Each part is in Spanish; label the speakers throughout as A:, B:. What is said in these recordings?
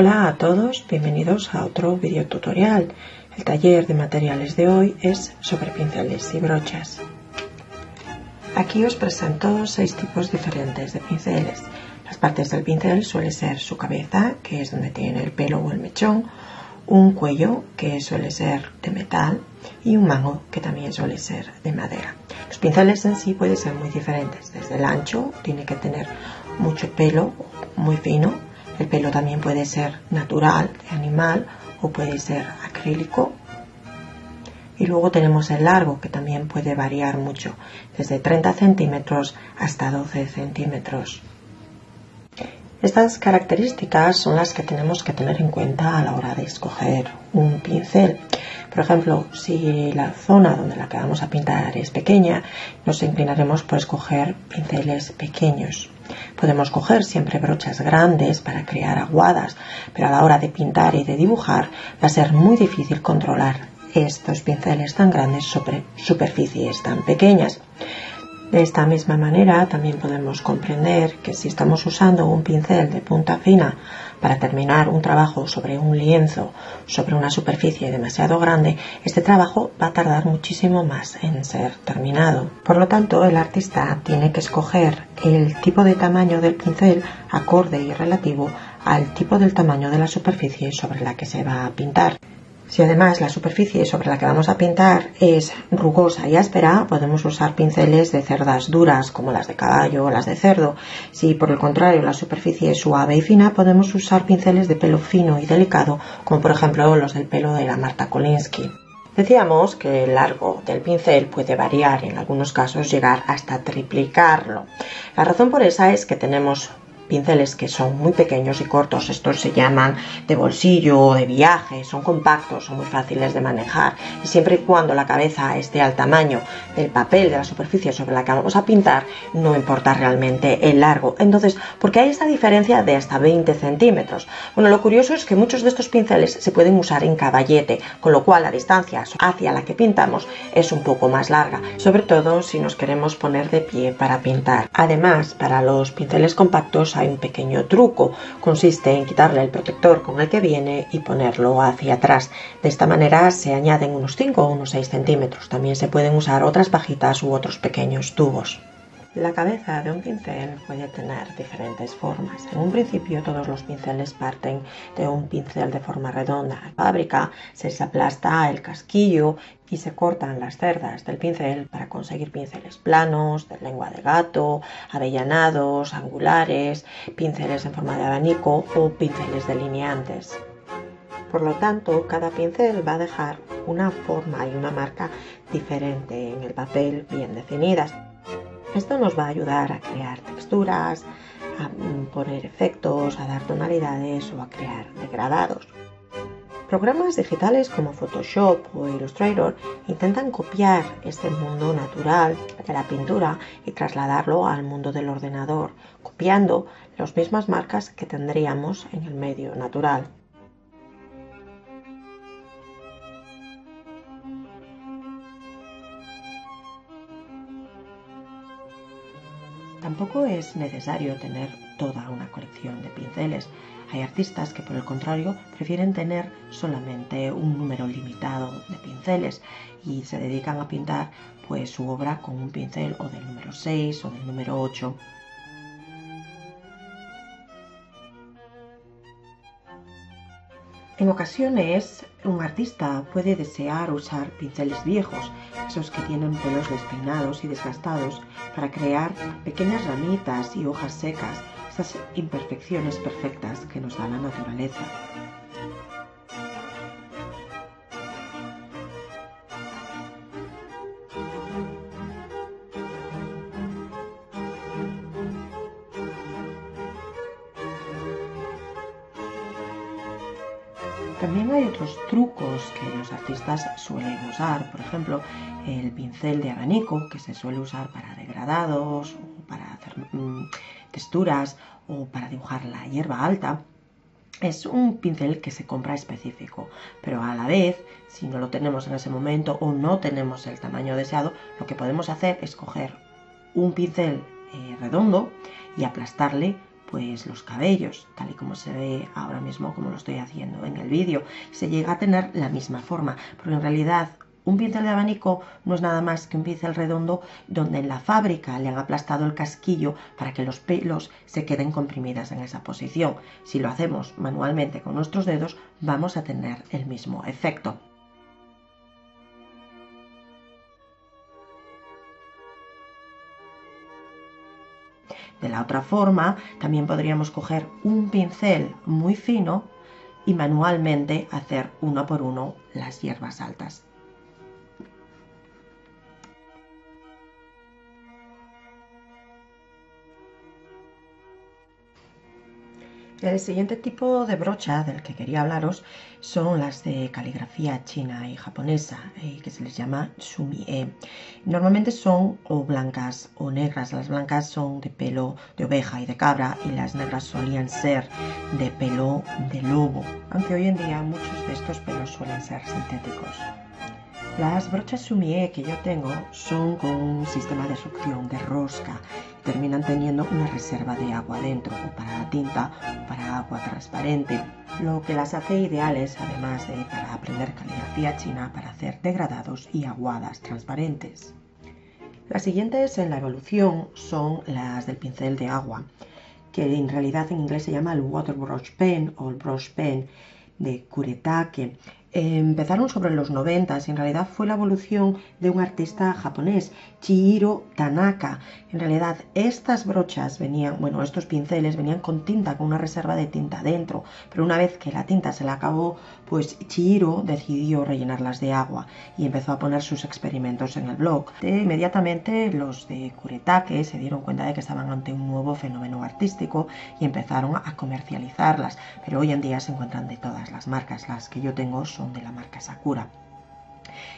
A: Hola a todos, bienvenidos a otro video tutorial. El taller de materiales de hoy es sobre pinceles y brochas. Aquí os presento 6 tipos diferentes de pinceles. Las partes del pincel suele ser su cabeza, que es donde tiene el pelo o el mechón, un cuello, que suele ser de metal, y un mango, que también suele ser de madera. Los pinceles en sí pueden ser muy diferentes. Desde el ancho, tiene que tener mucho pelo, muy fino. El pelo también puede ser natural, de animal, o puede ser acrílico. Y luego tenemos el largo, que también puede variar mucho, desde 30 centímetros hasta 12 centímetros. Estas características son las que tenemos que tener en cuenta a la hora de escoger un pincel. Por ejemplo, si la zona donde la que vamos a pintar es pequeña, nos inclinaremos por escoger pinceles pequeños. Podemos coger siempre brochas grandes para crear aguadas, pero a la hora de pintar y de dibujar va a ser muy difícil controlar estos pinceles tan grandes sobre superficies tan pequeñas. De esta misma manera también podemos comprender que si estamos usando un pincel de punta fina para terminar un trabajo sobre un lienzo, sobre una superficie demasiado grande, este trabajo va a tardar muchísimo más en ser terminado. Por lo tanto, el artista tiene que escoger el tipo de tamaño del pincel acorde y relativo al tipo del tamaño de la superficie sobre la que se va a pintar. Si además la superficie sobre la que vamos a pintar es rugosa y áspera, podemos usar pinceles de cerdas duras como las de caballo o las de cerdo. Si por el contrario la superficie es suave y fina, podemos usar pinceles de pelo fino y delicado, como por ejemplo los del pelo de la Marta Kolinsky. Decíamos que el largo del pincel puede variar y en algunos casos llegar hasta triplicarlo. La razón por esa es que tenemos pinceles que son muy pequeños y cortos. Estos se llaman de bolsillo o de viaje, son compactos, son muy fáciles de manejar, y siempre y cuando la cabeza esté al tamaño del papel, de la superficie sobre la que vamos a pintar, no importa realmente el largo. Entonces, ¿por qué hay esta diferencia de hasta 20 centímetros? Bueno, lo curioso es que muchos de estos pinceles se pueden usar en caballete, con lo cual la distancia hacia la que pintamos es un poco más larga, sobre todo si nos queremos poner de pie para pintar. Además, para los pinceles compactos hay un pequeño truco, consiste en quitarle el protector con el que viene y ponerlo hacia atrás. De esta manera se añaden unos 5 o unos 6 centímetros. También se pueden usar otras pajitas u otros pequeños tubos. La cabeza de un pincel puede tener diferentes formas. En un principio todos los pinceles parten de un pincel de forma redonda. En fábrica se aplasta el casquillo y se cortan las cerdas del pincel para conseguir pinceles planos, de lengua de gato, avellanados, angulares, pinceles en forma de abanico o pinceles delineantes. Por lo tanto, cada pincel va a dejar una forma y una marca diferente en el papel bien definidas. Esto nos va a ayudar a crear texturas, a poner efectos, a dar tonalidades o a crear degradados. Programas digitales como Photoshop o Illustrator intentan copiar este mundo natural de la pintura y trasladarlo al mundo del ordenador, copiando las mismas marcas que tendríamos en el medio natural. Tampoco es necesario tener toda una colección de pinceles. Hay artistas que por el contrario prefieren tener solamente un número limitado de pinceles y se dedican a pintar pues su obra con un pincel o del número 6 o del número 8. En ocasiones, un artista puede desear usar pinceles viejos, esos que tienen pelos despeinados y desgastados, para crear pequeñas ramitas y hojas secas, esas imperfecciones perfectas que nos da la naturaleza. También hay otros trucos que los artistas suelen usar, por ejemplo, el pincel de abanico, que se suele usar para degradados, o para hacer texturas o para dibujar la hierba alta. Es un pincel que se compra específico, pero a la vez, si no lo tenemos en ese momento o no tenemos el tamaño deseado, lo que podemos hacer es coger un pincel redondo y aplastarle pues los cabellos, tal y como se ve ahora mismo, como lo estoy haciendo en el vídeo. Se llega a tener la misma forma, porque en realidad un pincel de abanico no es nada más que un pincel redondo donde en la fábrica le han aplastado el casquillo para que los pelos se queden comprimidas en esa posición. Si lo hacemos manualmente con nuestros dedos, vamos a tener el mismo efecto. De la otra forma, también podríamos coger un pincel muy fino y manualmente hacer uno por uno las hierbas altas. El siguiente tipo de brocha del que quería hablaros son las de caligrafía china y japonesa, que se les llama sumi-e. Normalmente son o blancas o negras. Las blancas son de pelo de oveja y de cabra, y las negras solían ser de pelo de lobo, aunque hoy en día muchos de estos pelos suelen ser sintéticos. Las brochas sumi-e que yo tengo son con un sistema de succión de rosca. Terminan teniendo una reserva de agua dentro, o para la tinta o para agua transparente, lo que las hace ideales, además de para aprender caligrafía china, para hacer degradados y aguadas transparentes. Las siguientes en la evolución son las del pincel de agua, que en realidad en inglés se llama el water brush pen o el brush pen de Kuretake. Empezaron sobre los 90 y en realidad fue la evolución de un artista japonés, Chihiro Tanaka. En realidad estas brochas venían, bueno, estos pinceles venían con tinta, con una reserva de tinta dentro, pero una vez que la tinta se le acabó, pues Chihiro decidió rellenarlas de agua y empezó a poner sus experimentos en el blog. Inmediatamente los de Kuretake se dieron cuenta de que estaban ante un nuevo fenómeno artístico y empezaron a comercializarlas, pero hoy en día se encuentran de todas las marcas. Las que yo tengo son de la marca Sakura.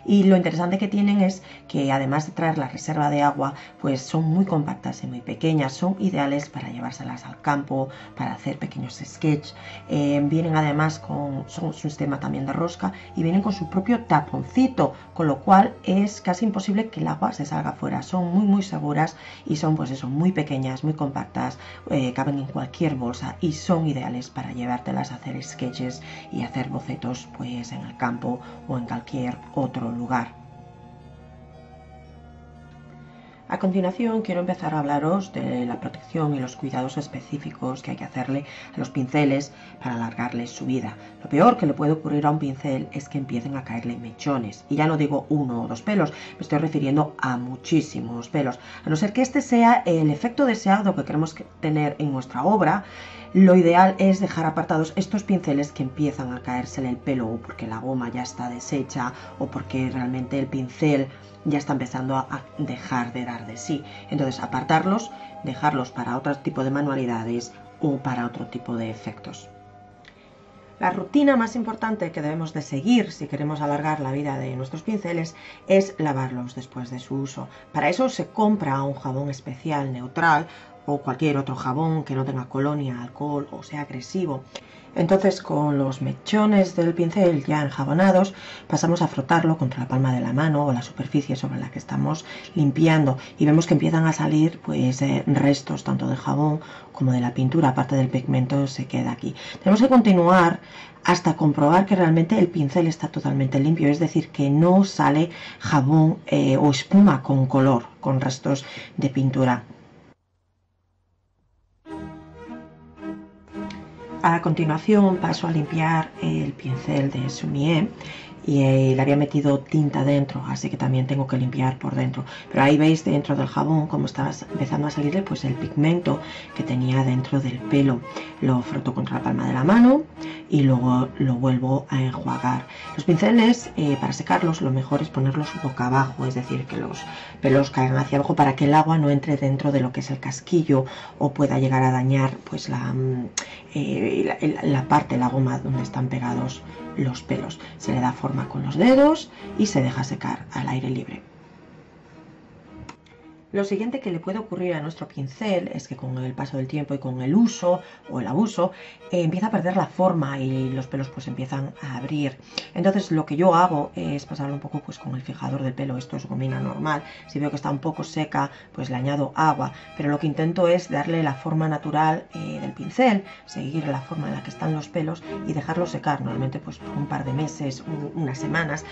A: Y lo interesante que tienen es que, además de traer la reserva de agua, pues son muy compactas y muy pequeñas, son ideales para llevárselas al campo, para hacer pequeños sketches. Vienen además son un sistema también de rosca y vienen con su propio taponcito, con lo cual es casi imposible que el agua se salga fuera. Son muy seguras y son, pues eso, muy pequeñas, muy compactas, caben en cualquier bolsa y son ideales para llevártelas a hacer sketches y hacer bocetos, pues en el campo o en cualquier otro lugar. A continuación quiero empezar a hablaros de la protección y los cuidados específicos que hay que hacerle a los pinceles para alargarles su vida. Lo peor que le puede ocurrir a un pincel es que empiecen a caerle mechones. Y ya no digo 1 o 2 pelos, me estoy refiriendo a muchísimos pelos. A no ser que este sea el efecto deseado que queremos tener en nuestra obra, lo ideal es dejar apartados estos pinceles que empiezan a caérsele el pelo, o porque la goma ya está deshecha o porque realmente el pincel ya está empezando a dejar de dar de sí. Entonces apartarlos, dejarlos para otro tipo de manualidades o para otro tipo de efectos. La rutina más importante que debemos de seguir si queremos alargar la vida de nuestros pinceles es lavarlos después de su uso. Para eso se compra un jabón especial neutral o cualquier otro jabón que no tenga colonia, alcohol o sea agresivo. Entonces, con los mechones del pincel ya enjabonados, pasamos a frotarlo contra la palma de la mano o la superficie sobre la que estamos limpiando, y vemos que empiezan a salir pues restos tanto del jabón como de la pintura. Aparte del pigmento se queda aquí. Tenemos que continuar hasta comprobar que realmente el pincel está totalmente limpio, es decir, que no sale jabón o espuma con color, con restos de pintura. A continuación paso a limpiar el pincel de sumi-e y le había metido tinta dentro, así que también tengo que limpiar por dentro. Pero ahí veis dentro del jabón cómo estaba empezando a salirle pues el pigmento que tenía dentro del pelo. Lo froto contra la palma de la mano y luego lo vuelvo a enjuagar. Los pinceles, para secarlos, lo mejor es ponerlos boca abajo, es decir, que los pelos caigan hacia abajo para que el agua no entre dentro de lo que es el casquillo o pueda llegar a dañar pues la parte, la goma donde están pegados los pelos. Se le da forma con los dedos y se deja secar al aire libre. Lo siguiente que le puede ocurrir a nuestro pincel es que con el paso del tiempo y con el uso o el abuso empieza a perder la forma y los pelos pues empiezan a abrir. Entonces lo que yo hago es pasarlo un poco pues con el fijador del pelo. Esto es gomina normal. Si veo que está un poco seca pues le añado agua, pero lo que intento es darle la forma natural del pincel, seguir la forma en la que están los pelos y dejarlo secar, normalmente pues por un par de meses, unas semanas,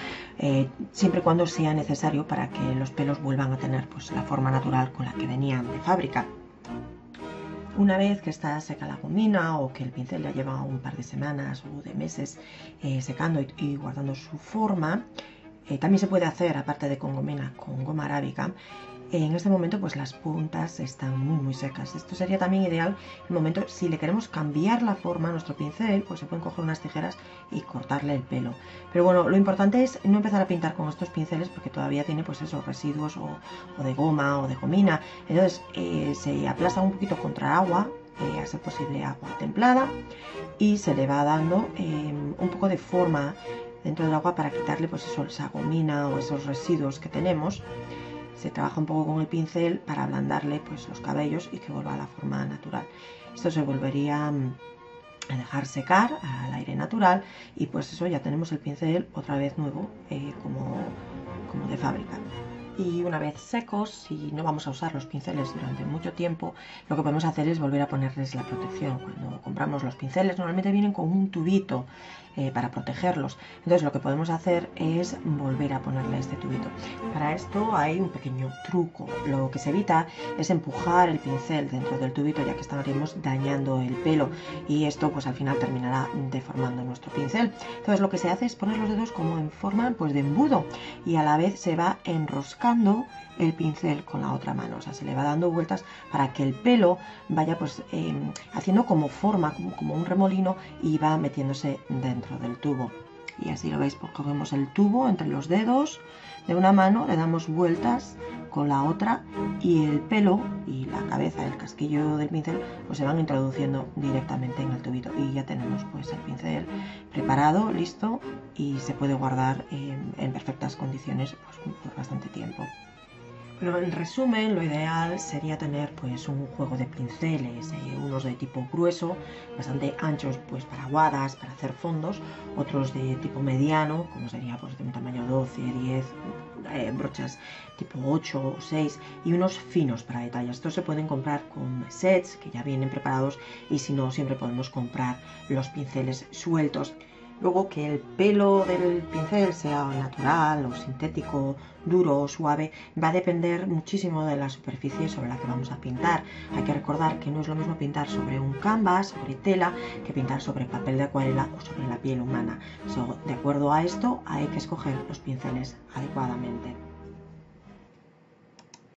A: siempre y cuando sea necesario para que los pelos vuelvan a tener pues la forma natural con la que venían de fábrica. Una vez que está seca la gomina o que el pincel ya lleva un par de semanas o de meses secando y guardando su forma, también se puede hacer, aparte de con gomina, con goma arábica. En este momento pues las puntas están muy secas. Esto sería también ideal en el momento si le queremos cambiar la forma a nuestro pincel, pues se pueden coger unas tijeras y cortarle el pelo. Pero bueno, lo importante es no empezar a pintar con estos pinceles porque todavía tiene pues esos residuos o de goma o de gomina. Entonces se aplasta un poquito contra agua, a ser posible agua templada, y se le va dando un poco de forma dentro del agua para quitarle pues eso, esa gomina o esos residuos que tenemos. Se trabaja un poco con el pincel para ablandarle pues los cabellos y que vuelva a la forma natural. Esto se volvería a dejar secar al aire natural y pues eso, ya tenemos el pincel otra vez nuevo, como de fábrica. Y una vez secos, si no vamos a usar los pinceles durante mucho tiempo, lo que podemos hacer es volver a ponerles la protección. Cuando compramos los pinceles normalmente vienen con un tubito para protegerlos. Entonces lo que podemos hacer es volver a ponerle este tubito. Para esto hay un pequeño truco. Lo que se evita es empujar el pincel dentro del tubito, ya que estaríamos dañando el pelo y esto pues al final terminará deformando nuestro pincel. Entonces lo que se hace es poner los dedos como en forma pues de embudo y a la vez se va enroscando el pincel con la otra mano, o sea, se le va dando vueltas para que el pelo vaya pues haciendo como forma, como un remolino, y va metiéndose dentro del tubo. Y así lo veis, pues cogemos el tubo entre los dedos de una mano, le damos vueltas con la otra y el pelo y la cabeza, el casquillo del pincel, pues se van introduciendo directamente en el tubito y ya tenemos pues el pincel preparado, listo, y se puede guardar en perfectas condiciones pues, por bastante tiempo. Pero en resumen, lo ideal sería tener pues un juego de pinceles, unos de tipo grueso, bastante anchos pues para aguadas, para hacer fondos, otros de tipo mediano, como sería pues de un tamaño 12, 10, brochas tipo 8 o 6, y unos finos para detalles. Estos se pueden comprar con sets que ya vienen preparados, y si no, siempre podemos comprar los pinceles sueltos. Luego, que el pelo del pincel sea natural o sintético, duro o suave, va a depender muchísimo de la superficie sobre la que vamos a pintar. Hay que recordar que no es lo mismo pintar sobre un canvas, sobre tela, que pintar sobre papel de acuarela o sobre la piel humana. De acuerdo a esto, hay que escoger los pinceles adecuadamente.